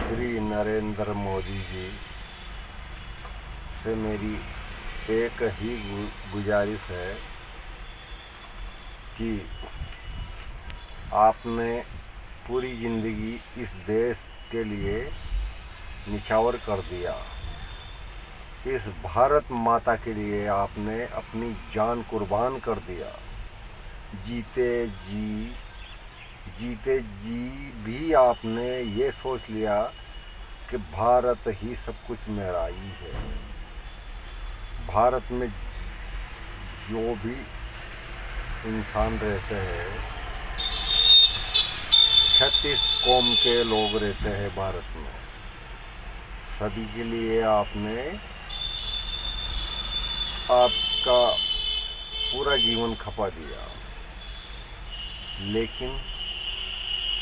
श्री नरेंद्र मोदी जी से मेरी एक ही गुजारिश है कि आपने पूरी ज़िंदगी इस देश के लिए निछावर कर दिया। इस भारत माता के लिए आपने अपनी जान कुर्बान कर दिया। जीते जी भी आपने ये सोच लिया कि भारत ही सब कुछ मेरा ही है। भारत में जो भी इंसान रहते हैं, 36 कौम के लोग रहते हैं भारत में, सभी के लिए आपने आपका पूरा जीवन खपा दिया। लेकिन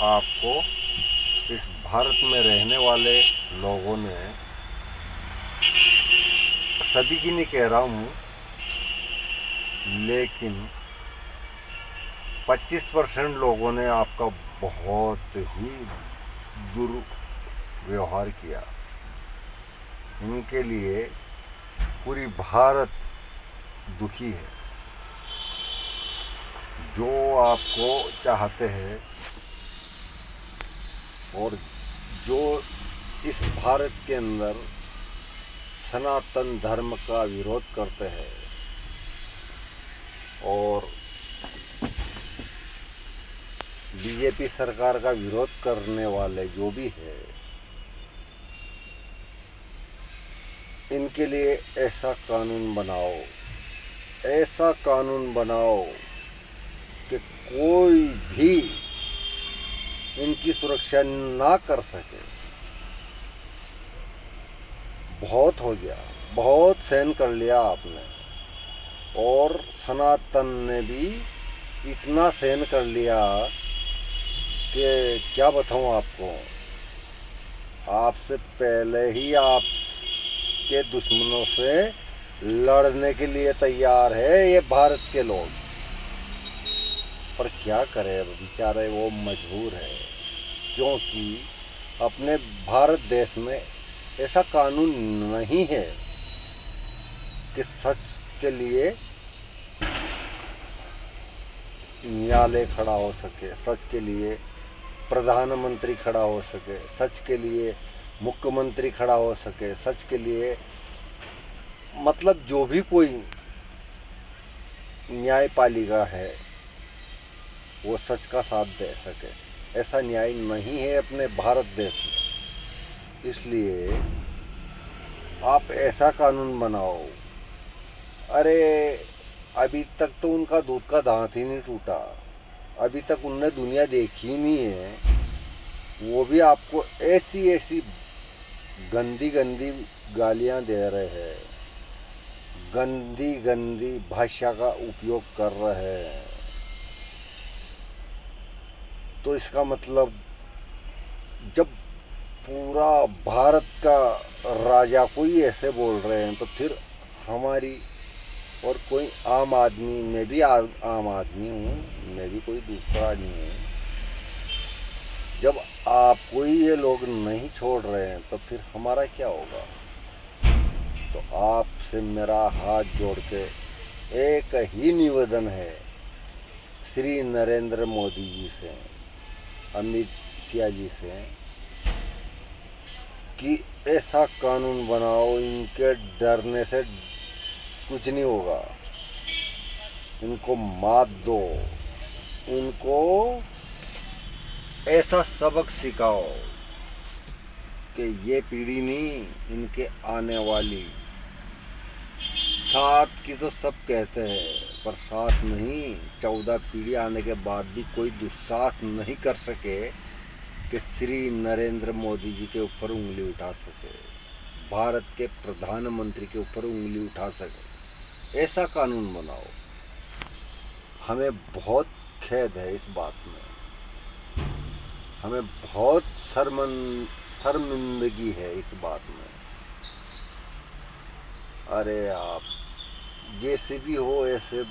आपको इस भारत में रहने वाले लोगों ने, सभी की नहीं कह रहा हूँ, लेकिन 25% लोगों ने आपका बहुत ही दुर्व्यवहार किया। इनके लिए पूरी भारत दुखी है। जो आपको चाहते हैं और जो इस भारत के अंदर सनातन धर्म का विरोध करते हैं और बीजेपी सरकार का विरोध करने वाले जो भी है, इनके लिए ऐसा कानून बनाओ कि कोई भी इनकी सुरक्षा ना कर सके। बहुत हो गया, बहुत सहन कर लिया आपने, और सनातन ने भी इतना सहन कर लिया कि क्या बताऊं आपको। आपसे पहले ही आपके दुश्मनों से लड़ने के लिए तैयार है ये भारत के लोग। पर क्या करें, बेचारे वो मजबूर है, क्योंकि अपने भारत देश में ऐसा कानून नहीं है कि सच के लिए न्यायालय खड़ा हो सके, सच के लिए प्रधानमंत्री खड़ा हो सके, सच के लिए मुख्यमंत्री खड़ा हो सके, सच के लिए मतलब जो भी कोई न्यायपालिका है वो सच का साथ दे सके। ऐसा न्याय नहीं है अपने भारत देश में। इसलिए आप ऐसा कानून बनाओ। अरे अभी तक तो उनका दूध का दांत ही नहीं टूटा, अभी तक उनने दुनिया देखी नहीं है, वो भी आपको ऐसी गंदी गालियां दे रहे हैं, गंदी भाषा का उपयोग कर रहे हैं। तो इसका मतलब जब पूरा भारत का राजा कोई ऐसे बोल रहे हैं, तो फिर हमारी और कोई आम आदमी, मैं भी आम आदमी हूँ, मैं भी कोई दूसरा नहीं हूँ। जब आपको ही ये लोग नहीं छोड़ रहे हैं तो फिर हमारा क्या होगा। तो आपसे मेरा हाथ जोड़ के एक ही निवेदन है, श्री नरेंद्र मोदी जी से, अमित शाह जी से, कि ऐसा कानून बनाओ, इनके डरने से कुछ नहीं होगा। इनको मात दो, इनको ऐसा सबक सिखाओ कि ये पीढ़ी नहीं, इनके आने वाली, सात की तो सब कहते हैं पर सात नहीं, 14 पीढ़ी आने के बाद भी कोई दुस्साहस नहीं कर सके कि श्री नरेंद्र मोदी जी के ऊपर उंगली उठा सके, भारत के प्रधानमंत्री के ऊपर उंगली उठा सके। ऐसा कानून बनाओ। हमें बहुत खेद है इस बात में, हमें बहुत शर्मिंदगी है इस बात में। अरे आप जैसे भी हो, ऐसे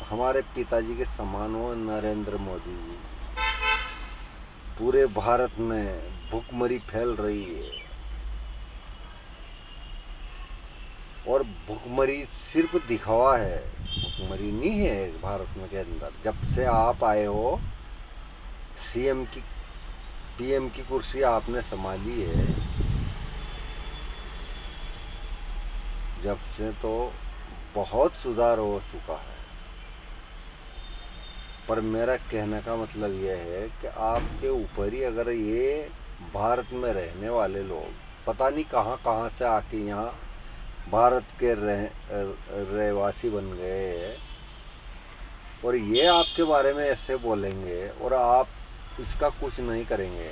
हमारे पिताजी के समान हो नरेंद्र मोदी जी। पूरे भारत में भुखमरी फैल रही है। और भुखमरी सिर्फ दिखावा है, भुखमरी नहीं है भारत में के अंदर। जब से आप आए हो, सीएम की पीएम की कुर्सी आपने संभाली है, जब से तो बहुत सुधार हो चुका है। पर मेरा कहने का मतलब यह है कि आपके ऊपर ही अगर ये भारत में रहने वाले लोग पता नहीं कहाँ कहाँ से आके यहाँ भारत के रहवासी बन गए हैं, और ये आपके बारे में ऐसे बोलेंगे और आप इसका कुछ नहीं करेंगे,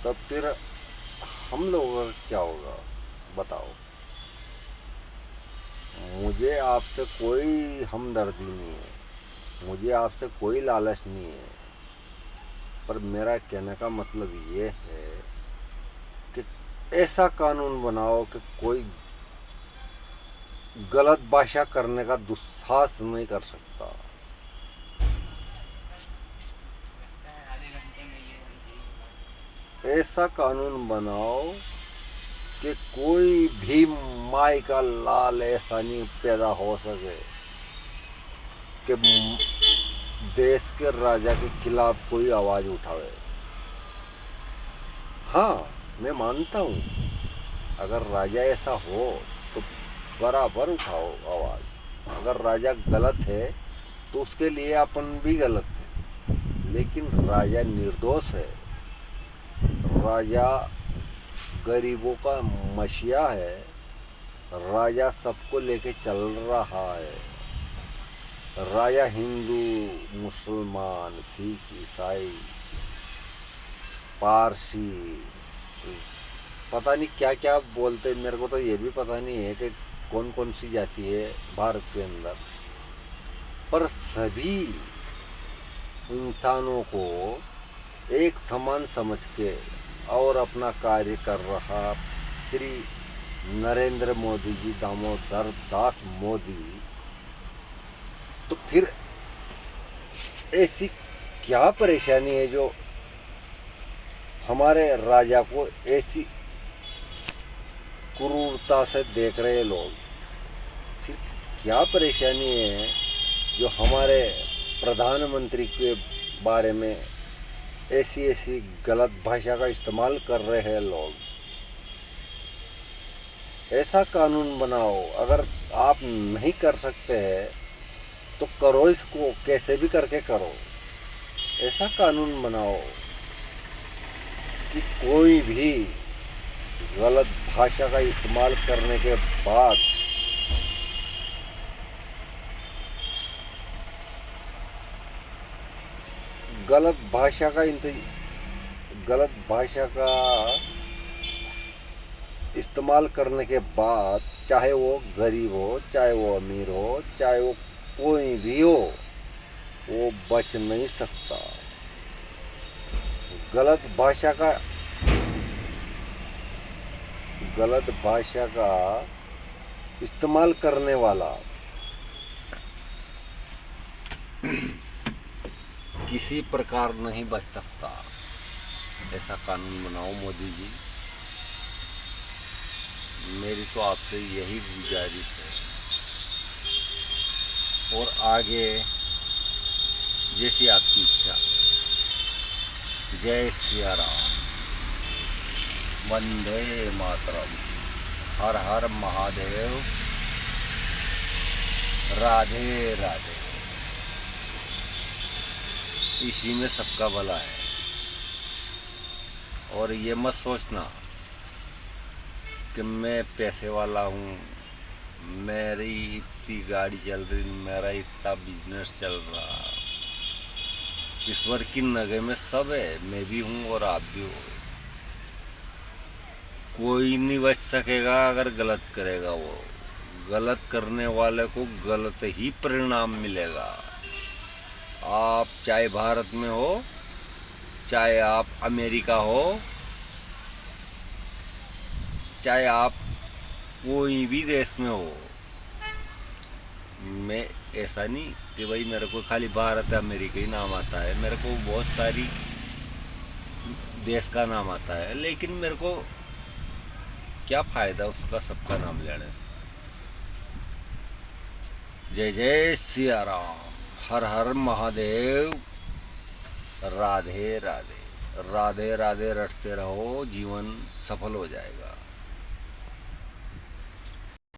तो फिर हम लोगों का क्या होगा बताओ। मुझे आपसे कोई हमदर्दी नहीं है, मुझे आपसे कोई लालच नहीं है, पर मेरा कहने का मतलब ये है कि ऐसा कानून बनाओ कि कोई गलत भाषा करने का दुस्साहस नहीं कर सकता। ऐसा कानून बनाओ कि कोई भी माई का लाल ऐसा नहीं पैदा हो सके कि देश के राजा के खिलाफ कोई आवाज उठावे। हाँ, मैं मानता हूँ अगर राजा ऐसा हो तो बराबर उठाओ आवाज। अगर राजा गलत है तो उसके लिए अपन भी गलत है, लेकिन राजा निर्दोष है, राजा गरीबों का मसीहा है, राजा सबको लेके चल रहा है। राजा हिंदू, मुसलमान, सिख, ईसाई, पारसी, पता नहीं क्या क्या बोलते, मेरे को तो ये भी पता नहीं है कि कौन कौन सी जाति है भारत के अंदर, पर सभी इंसानों को एक समान समझ के और अपना कार्य कर रहा श्री नरेंद्र मोदी जी, दामोदर दास मोदी, तो फिर ऐसी क्या परेशानी है जो हमारे राजा को ऐसी क्रूरता से देख रहे लोग? फिर क्या परेशानी है जो हमारे प्रधानमंत्री के बारे में ऐसी ऐसी गलत भाषा का इस्तेमाल कर रहे हैं लोग? ऐसा कानून बनाओ। अगर आप नहीं कर सकते हैं तो करो, इसको कैसे भी करके करो। ऐसा कानून बनाओ कि कोई भी गलत भाषा का इस्तेमाल करने के बाद गलत भाषा का इस्तेमाल करने के बाद, चाहे वो गरीब हो, चाहे वो अमीर हो, चाहे वो कोई भी हो, वो बच नहीं सकता। गलत भाषा का इस्तेमाल करने वाला किसी प्रकार नहीं बच सकता। ऐसा कानून बनाओ मोदी जी, मेरी तो आपसे यही गुजारिश है। और आगे जैसी आपकी इच्छा। जय सिया राम, वंदे मातरम, हर हर महादेव, राधे राधे। इसी में सबका भला है। और ये मत सोचना कि मैं पैसे वाला हूँ, मेरी इतनी गाड़ी चल रही, मेरा इतना बिजनेस चल रहा। ईश्वर की नगह में सब है, मैं भी हूँ और आप भी हो। कोई नहीं बच सकेगा अगर गलत करेगा। वो गलत करने वाले को गलत ही परिणाम मिलेगा। आप चाहे भारत में हो, चाहे आप अमेरिका हो, चाहे आप कोई भी देश में हो। मैं ऐसा नहीं कि भाई मेरे को खाली भारत अमेरिका ही नाम आता है। मेरे को बहुत सारी देश का नाम आता है, लेकिन मेरे को क्या फ़ायदा उसका सबका नाम लेने से। जय जय सिया राम, हर हर महादेव, राधे राधे। राधे राधे रटते रहो, जीवन सफल हो जाएगा।